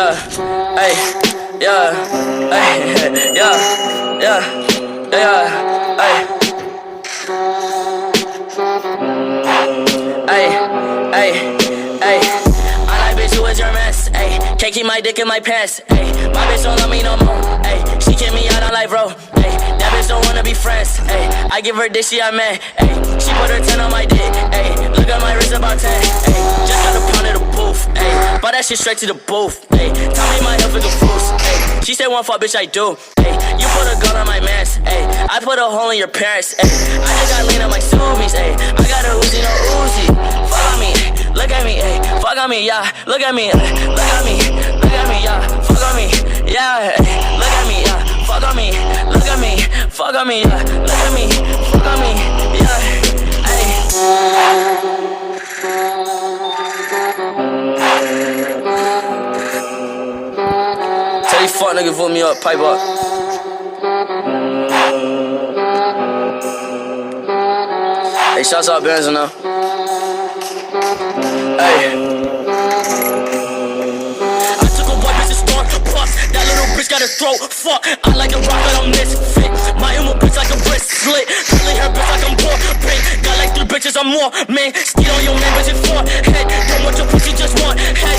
yeah, hey, yeah, hey, yeah, yeah, yeah, hey. Ay, ay, ay. I like bitch who is your mess. Ay, can't keep my dick in my pants. Ay, my bitch don't love me no more. Ay, she kick me out on life, bro. Ay, that bitch don't wanna be friends. Ay, I give her dick, she a man. Ay, she put her 10 on my dick. Ay, look at my wrist about 10. Ay, just got a pound of the booth. Ay, bought that shit straight to the booth. Ay, tell me my health is a boost. Ay, she said one fuck, bitch, I do. Ay, you put a gun on my mans. Ay, I put a hole in your parents. Ay, I just got lean on my Subies. Ay, I got a Uzi, no Uzi. Fuck on me, look at me, ay, fuck on me, yeah. Look at me, look at me, look at me, yeah. Fuck on me, yeah. Look at me, yeah. Fuck on me, look at me, fuck on me, yeah. Look at me, fuck on me, yeah. Ay. Tell these fuck niggas vote me up, pipe up. Hey, shouts out Benz now. Hey. I took a white bitch to store, bust. That little bitch got a throat, fuck. I like a rock, but I'm misfit. My emo bitch like a wrist slit. Curly her bitch like I'm poor, pink. Got like 3 bitches or more, man. Steal on your man, bitch, it's 4 head. Don't want your pussy, just want head.